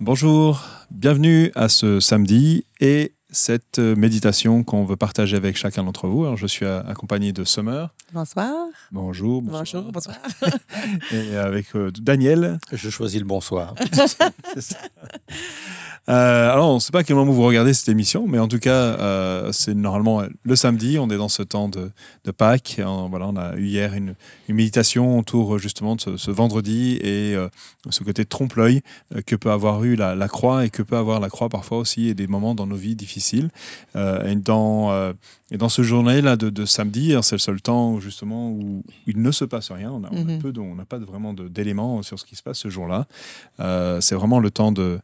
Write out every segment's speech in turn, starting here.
Bonjour, bienvenue à ce samedi et cette méditation qu'on veut partager avec chacun d'entre vous. Alors, je suis accompagné de Summer. Bonsoir. Bonjour. Bonjour, bonsoir. Et avec Daniel. Je choisis le bonsoir. C'est ça. Alors, on ne sait pas à quel moment vous regardez cette émission, mais en tout cas, c'est normalement le samedi. On est dans ce temps de Pâques. Voilà, on a eu hier une méditation autour justement de ce vendredi et ce côté trompe-l'œil que peut avoir eu la croix et que peut avoir la croix parfois aussi et des moments dans nos vies difficiles. Et dans ce journée-là de samedi, c'est le seul temps justement où il ne se passe rien. On n'a pas vraiment d'éléments sur ce qui se passe ce jour-là. C'est vraiment le temps de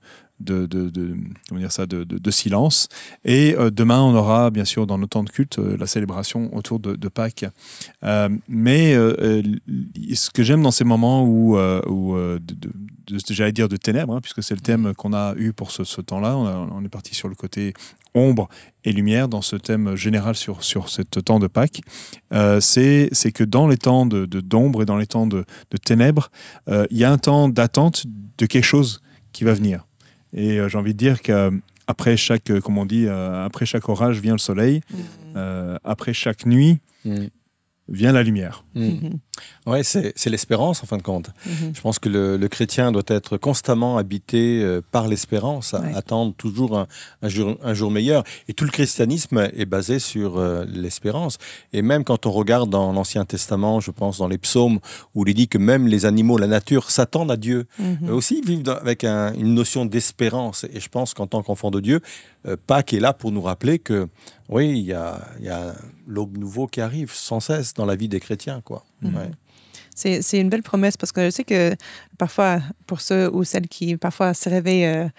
silence. Et demain, on aura bien sûr dans nos temps de culte la célébration autour de Pâques. Mais ce que j'aime dans ces moments j'allais dire de ténèbres, puisque c'est le thème qu'on a eu pour ce temps-là. On est parti sur le côté ombre et lumière dans ce thème général sur ce temps de Pâques. C'est que dans les temps d'ombre et dans les temps de ténèbres, il y a un temps d'attente de quelque chose qui va venir. Et j'ai envie de dire qu'après chaque orage vient le soleil, après chaque nuit vient la lumière. Oui, c'est l'espérance en fin de compte. Je pense que le chrétien doit être constamment habité par l'espérance, attendre toujours un jour meilleur. Et tout le christianisme est basé sur l'espérance. Et même quand on regarde dans l'Ancien Testament, je pense dans les psaumes, où il est dit que même les animaux, la nature, s'attendent à Dieu. Eux aussi vivent avec une notion d'espérance. Et je pense qu'en tant qu'enfant de Dieu, Pâques est là pour nous rappeler que oui, il y a l'aube nouveau qui arrive sans cesse dans la vie des chrétiens, quoi. Ouais. C'est une belle promesse parce que je sais que parfois, pour ceux ou celles qui parfois se réveillent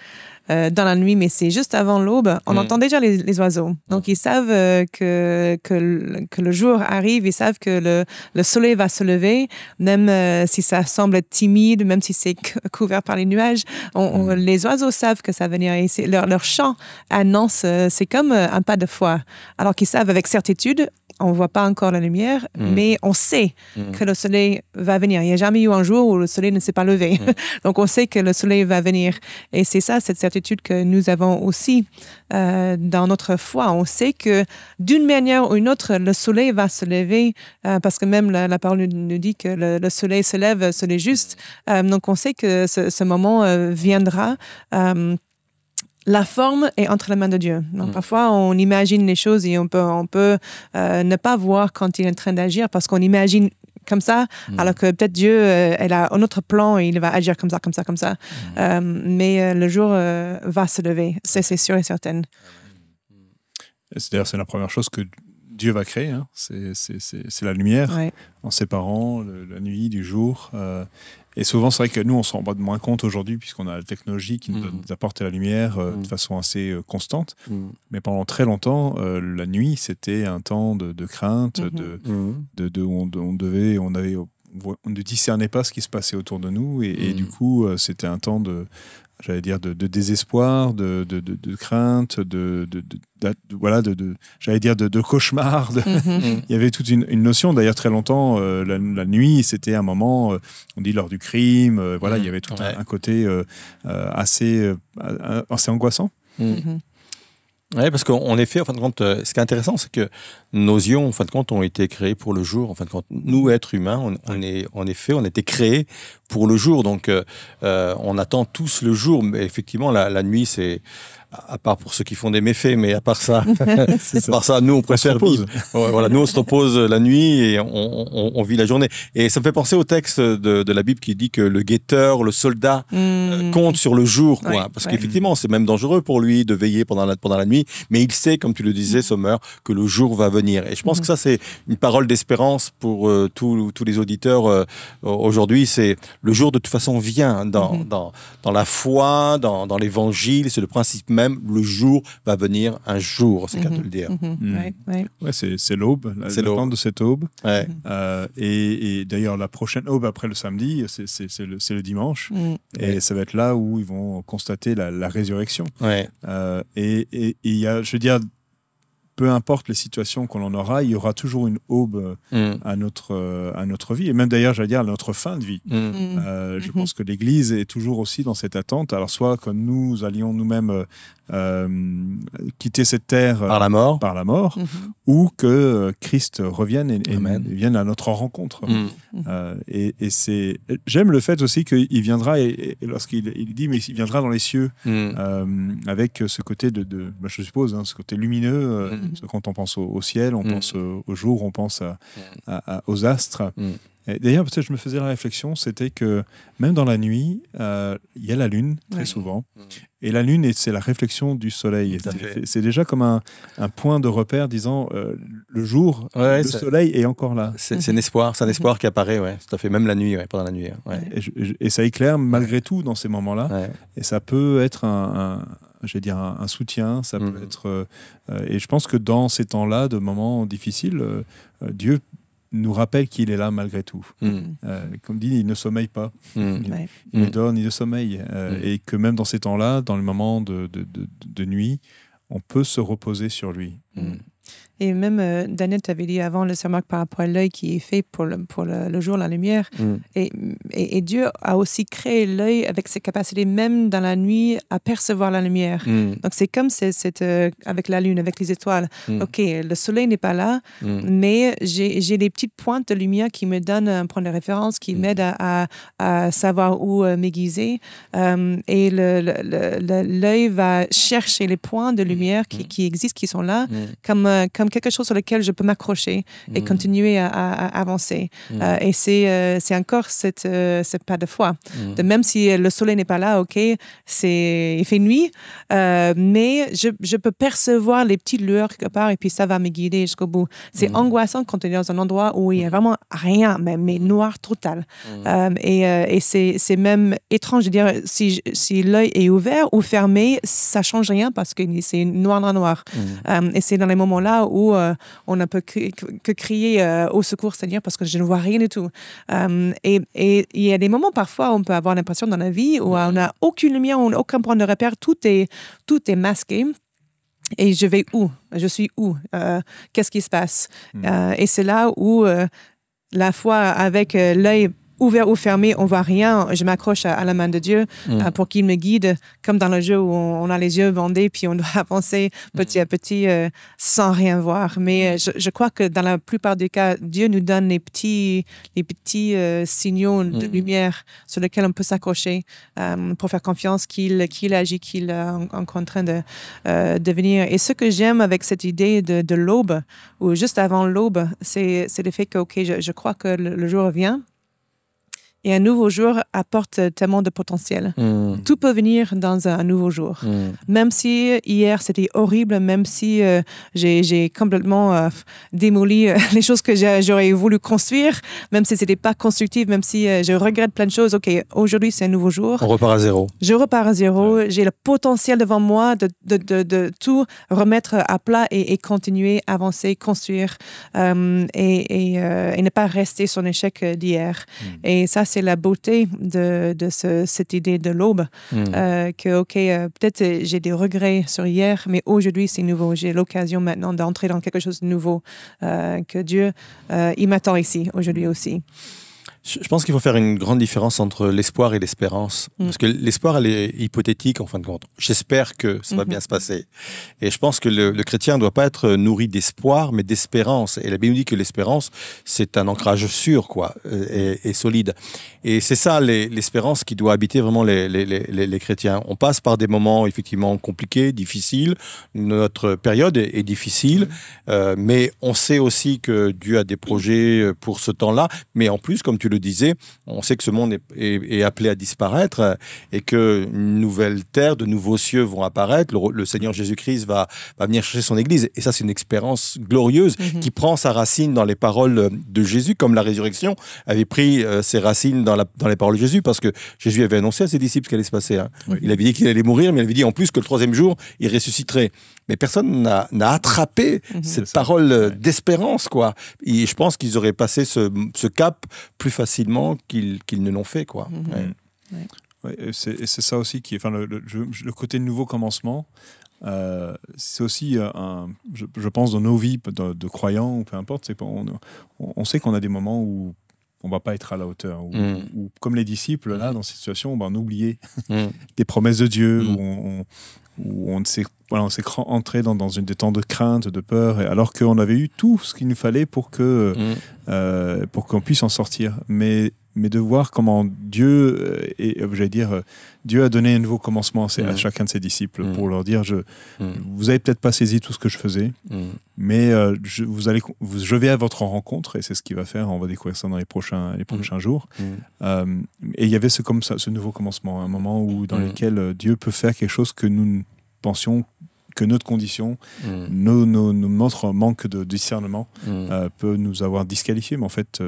dans la nuit, mais c'est juste avant l'aube, on entend déjà les oiseaux. Donc, ils savent que le jour arrive, ils savent que le soleil va se lever, même si ça semble timide, même si c'est couvert par les nuages. Les oiseaux savent que ça va venir. Et leur chant annonce, c'est comme un pas de foi. Alors qu'ils savent avec certitude, on ne voit pas encore la lumière, mais on sait que le soleil va venir. Il n'y a jamais eu un jour où le soleil ne s'est pas levé. Donc, on sait que le soleil va venir. Et c'est ça, cette certitude que nous avons aussi dans notre foi. On sait que d'une manière ou une autre, le soleil va se lever parce que même la parole nous dit que le soleil se lève sur les justes. Donc, on sait que ce moment viendra. La forme est entre les mains de Dieu. Donc, parfois, on imagine les choses et on peut ne pas voir quand il est en train d'agir parce qu'on imagine comme ça, alors que peut-être Dieu, elle a un autre plan et il va agir comme ça. Mais le jour va se lever, c'est sûr et certain. C'est-à-dire, c'est la première chose que Dieu va créer. C'est la lumière, en séparant la nuit du jour. Et souvent, c'est vrai que nous, on s'en rend moins compte aujourd'hui puisqu'on a la technologie qui nous apporte la lumière de façon assez constante. Mais pendant très longtemps, la nuit, c'était un temps de crainte, on ne discernait pas ce qui se passait autour de nous. Et du coup, c'était un temps de désespoir, de crainte, de cauchemar. Il y avait toute une notion. D'ailleurs, très longtemps, la nuit, c'était un moment, on dit l'heure du crime. Il y avait tout un côté assez angoissant. Oui, parce qu'en effet, en fin de compte, ce qui est intéressant, c'est que nos yeux, en fin de compte, ont été créés pour le jour. En fin de compte, nous, êtres humains, on a été créés pour le jour. Donc, on attend tous le jour. Mais effectivement, la nuit, c'est... À part pour ceux qui font des méfaits, mais à part ça, nous, on préfère vivre. Voilà, nous, on se repose la nuit et on vit la journée. Et ça me fait penser au texte de la Bible qui dit que le guetteur, le soldat, compte sur le jour, quoi. Parce qu'effectivement, c'est même dangereux pour lui de veiller pendant la nuit, mais il sait, comme tu le disais, Summer, que le jour va venir. Et je pense que ça, c'est une parole d'espérance pour tous les auditeurs aujourd'hui. C'est le jour, de toute façon, vient dans la foi, dans l'évangile. C'est le principe même, le jour va venir un jour, c'est qu'à te le dire. C'est l'aube, le temps de cette aube. Et d'ailleurs, la prochaine aube après le samedi, c'est le dimanche. Et ça va être là où ils vont constater la résurrection. Et il y a, je veux dire, peu importe les situations qu'on en aura, il y aura toujours une aube à notre vie. Et même d'ailleurs, j'allais dire, à notre fin de vie. Je pense que l'Église est toujours aussi dans cette attente. Alors, soit que nous allions nous-mêmes quitter cette terre par la mort, ou que Christ revienne et vienne à notre rencontre. Et j'aime le fait aussi qu'il viendra, et lorsqu'il dit, mais il viendra dans les cieux, avec ce côté je suppose, ce côté lumineux, quand on pense au ciel, on pense au jour, on pense aux astres. D'ailleurs, peut-être je me faisais la réflexion, c'était que même dans la nuit, il y a la lune, très souvent. Et la lune, c'est la réflexion du soleil. C'est déjà comme un point de repère disant le jour, le soleil est encore là. C'est un espoir qui apparaît, tout à fait, même la nuit, pendant la nuit. Et ça éclaire malgré tout dans ces moments-là. Et ça peut être un soutien, ça peut être... et je pense que dans ces temps-là, de moments difficiles, Dieu nous rappelle qu'il est là malgré tout. Comme dit, il ne sommeille pas. Il ne dort ni ne sommeille. Et que même dans ces temps-là, dans les moments de nuit, on peut se reposer sur lui. Et même, Daniel, tu avais dit avant le sermon par rapport à l'œil qui est fait pour le jour, la lumière. Et Dieu a aussi créé l'œil avec ses capacités, même dans la nuit, à percevoir la lumière. Donc, c'est comme avec la lune, avec les étoiles. OK, le soleil n'est pas là, mais j'ai des petites pointes de lumière qui me donnent un point de référence, qui m'aident à savoir où m'aiguiser. Et l'œil va chercher les points de lumière qui existent, qui sont là, comme quelque chose sur lequel je peux m'accrocher et continuer à avancer. Et c'est encore cette pas de foi. Même si le soleil n'est pas là, OK, il fait nuit, mais je peux percevoir les petites lueurs quelque part et puis ça va me guider jusqu'au bout. C'est angoissant quand on est dans un endroit où il n'y a vraiment rien, mais noir total. Et c'est même étrange de dire si l'œil est ouvert ou fermé, ça ne change rien parce que c'est noir dans noir. Et c'est dans les moments-là où on ne peut que crier au secours, Seigneur, parce que je ne vois rien du tout. Et il y a des moments, parfois, on peut avoir l'impression dans la vie où on n'a aucune lumière, aucun point de repère, tout est masqué. Et je vais où? Je suis où? Qu'est-ce qui se passe? Et c'est là où la foi avec l'œil ouvert ou fermé, on voit rien. Je m'accroche à la main de Dieu pour qu'il me guide, comme dans le jeu où on a les yeux bandés, puis on doit avancer petit à petit sans rien voir. Mais je crois que dans la plupart des cas, Dieu nous donne les petits signaux de lumière sur lesquels on peut s'accrocher pour faire confiance qu'il agit, qu'il est en train de venir. Et ce que j'aime avec cette idée de l'aube, ou juste avant l'aube, c'est le fait que, OK, je crois que le jour vient. Et un nouveau jour apporte tellement de potentiel. Tout peut venir dans un nouveau jour. Même si hier, c'était horrible, même si j'ai complètement démoli les choses que j'aurais voulu construire, même si ce n'était pas constructif, même si je regrette plein de choses. OK, aujourd'hui, c'est un nouveau jour. On repart à zéro. Je repars à zéro. J'ai le potentiel devant moi de tout remettre à plat et continuer, avancer, construire et ne pas rester sur l'échec d'hier. Et ça, c'est la beauté de cette idée de l'aube. Que, OK, peut-être j'ai des regrets sur hier, mais aujourd'hui, c'est nouveau. J'ai l'occasion maintenant d'entrer dans quelque chose de nouveau. Que Dieu, il m'attend ici, aujourd'hui aussi. Je pense qu'il faut faire une grande différence entre l'espoir et l'espérance. Parce que l'espoir, elle est hypothétique en fin de compte. J'espère que ça va bien se passer. Et je pense que le chrétien ne doit pas être nourri d'espoir, mais d'espérance. Et la Bible dit que l'espérance, c'est un ancrage sûr, quoi, et solide. Et c'est ça l'espérance qui doit habiter vraiment les chrétiens. On passe par des moments effectivement compliqués, difficiles. Notre période est difficile, mais on sait aussi que Dieu a des projets pour ce temps-là. Mais en plus, comme tu le disais, on sait que ce monde est appelé à disparaître et qu'une nouvelle terre, de nouveaux cieux vont apparaître. Le Seigneur Jésus-Christ va venir chercher son Église. Et ça, c'est une expérience glorieuse qui prend sa racine dans les paroles de Jésus, comme la résurrection avait pris ses racines dans les paroles de Jésus, parce que Jésus avait annoncé à ses disciples ce qui allait se passer. Il avait dit qu'il allait mourir, mais il avait dit en plus que le troisième jour, il ressusciterait. Mais personne n'a attrapé cette parole d'espérance, quoi. Et je pense qu'ils auraient passé ce cap plus facilement qu'ils ne l'ont fait, quoi. Ouais, c'est ça aussi qui est, enfin, le côté de nouveau commencement. c'est aussi, je pense, dans nos vies de croyants, ou peu importe, on sait qu'on a des moments où on ne va pas être à la hauteur. Ou comme les disciples, là, dans cette situation, on oubliait des promesses de Dieu, où on s'est entré dans des temps de crainte, de peur, alors qu'on avait eu tout ce qu'il nous fallait pour qu'on puisse en sortir. Mais de voir comment Dieu, Dieu a donné un nouveau commencement à chacun de ses disciples pour leur dire, vous n'avez peut-être pas saisi tout ce que je faisais, mais je vais à votre rencontre, et c'est ce qu'il va faire. On va découvrir ça dans les prochains jours. Et il y avait ce nouveau commencement, un moment dans lequel Dieu peut faire quelque chose que nous pensions que notre condition, notre manque de discernement peut nous avoir disqualifiés, mais en fait,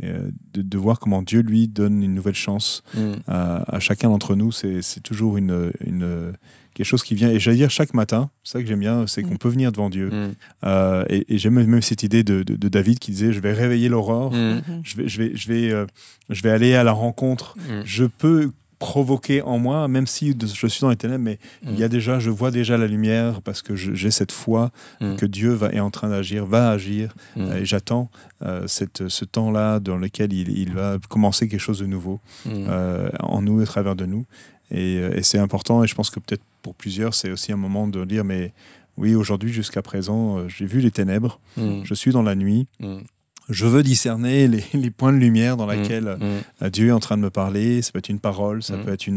de voir comment Dieu, lui, donne une nouvelle chance à chacun d'entre nous, c'est toujours quelque chose qui vient. Et j'allais dire, chaque matin, c'est ça que j'aime bien, c'est qu'on peut venir devant Dieu. Et j'aime même cette idée de David qui disait, je vais réveiller l'aurore, je vais aller à la rencontre, je peux provoquer en moi, même si je suis dans les ténèbres, mais je vois déjà la lumière parce que j'ai cette foi que Dieu est en train d'agir, va agir, et j'attends ce temps-là dans lequel il va commencer quelque chose de nouveau en nous, à travers de nous. Et c'est important, et je pense que peut-être pour plusieurs, c'est aussi un moment de dire, mais oui, aujourd'hui, jusqu'à présent, j'ai vu les ténèbres, je suis dans la nuit, je veux discerner les points de lumière dans lesquels Dieu est en train de me parler. Ça peut être une parole, ça peut être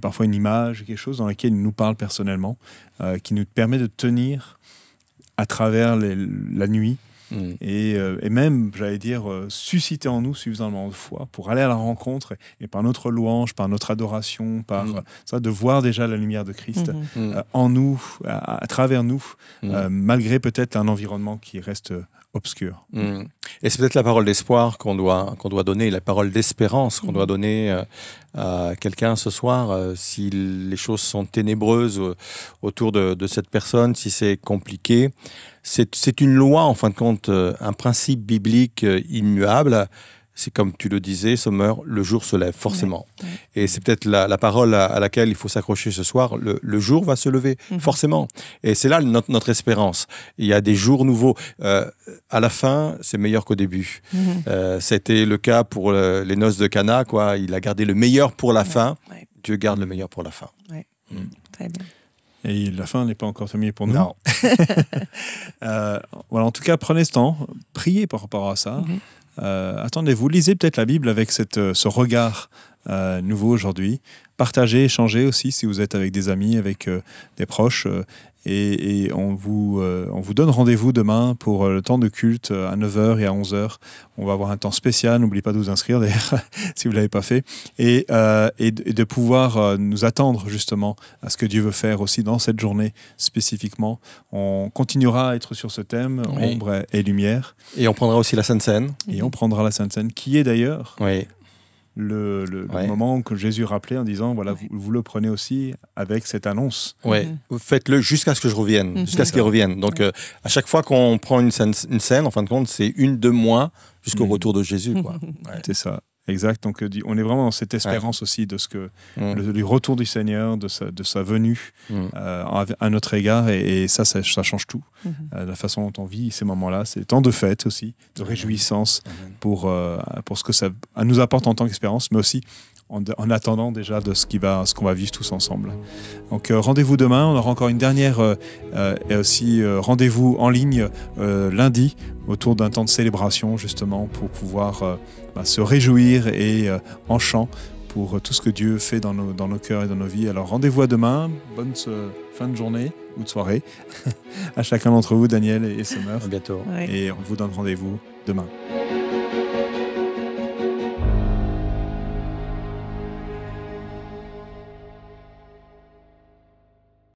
parfois une image, quelque chose dans lequel il nous parle personnellement, qui nous permet de tenir à travers la nuit et même, j'allais dire, susciter en nous suffisamment de foi pour aller à la rencontre et par notre louange, par notre adoration, par ça, de voir déjà la lumière de Christ en nous, à travers nous, malgré peut-être un environnement qui reste obscur. Et c'est peut-être la parole d'espoir qu'on doit donner, la parole d'espérance qu'on doit donner à quelqu'un ce soir. Si les choses sont ténébreuses autour de cette personne, si c'est compliqué, c'est une loi, en fin de compte, un principe biblique immuable. C'est comme tu le disais, Sommer, le jour se lève, forcément. Et c'est peut-être la parole à laquelle il faut s'accrocher ce soir. Le jour va se lever, forcément. Et c'est là notre espérance. Il y a des jours nouveaux. À la fin, c'est meilleur qu'au début. C'était le cas pour les noces de Cana, quoi. Il a gardé le meilleur pour la fin. Dieu garde le meilleur pour la fin. Très bien. Et la fin n'est pas encore terminée pour nous. Non. Voilà, en tout cas, prenez ce temps, priez par rapport à ça. Attendez-vous, lisez peut-être la Bible avec ce regard nouveau aujourd'hui. Partagez, échangez aussi si vous êtes avec des amis, avec des proches. Et on vous donne rendez-vous demain pour le temps de culte à 9h et à 11h. On va avoir un temps spécial. N'oubliez pas de vous inscrire d'ailleurs si vous ne l'avez pas fait. Et de pouvoir nous attendre justement à ce que Dieu veut faire aussi dans cette journée spécifiquement. On continuera à être sur ce thème, ombre et lumière. Et on prendra aussi la Sainte Seine. Et on prendra la Sainte Seine qui est d'ailleurs... Le moment que Jésus rappelait en disant, voilà, vous le prenez aussi avec cette annonce. Faites-le jusqu'à ce que je revienne, jusqu'à ce qu'il revienne. Donc, à chaque fois qu'on prend une scène, en fin de compte, c'est une de moins jusqu'au retour de Jésus. Quoi. C'est ça. Exact. Donc, on est vraiment dans cette espérance aussi de ce que le retour du Seigneur, de sa venue à notre égard. Et ça change tout. La façon dont on vit ces moments-là, c'est temps de fête aussi, de réjouissance pour ce que ça nous apporte en tant qu'espérance, mais aussi en attendant déjà de ce qu'on va vivre tous ensemble. Donc rendez-vous demain, on aura encore une dernière et aussi rendez-vous en ligne lundi autour d'un temps de célébration justement pour pouvoir se réjouir et en chant pour tout ce que Dieu fait dans nos cœurs et dans nos vies. Alors rendez-vous à demain, bonne fin de journée ou de soirée à chacun d'entre vous, Daniel et Sommer. À bientôt. Et on vous donne rendez-vous demain.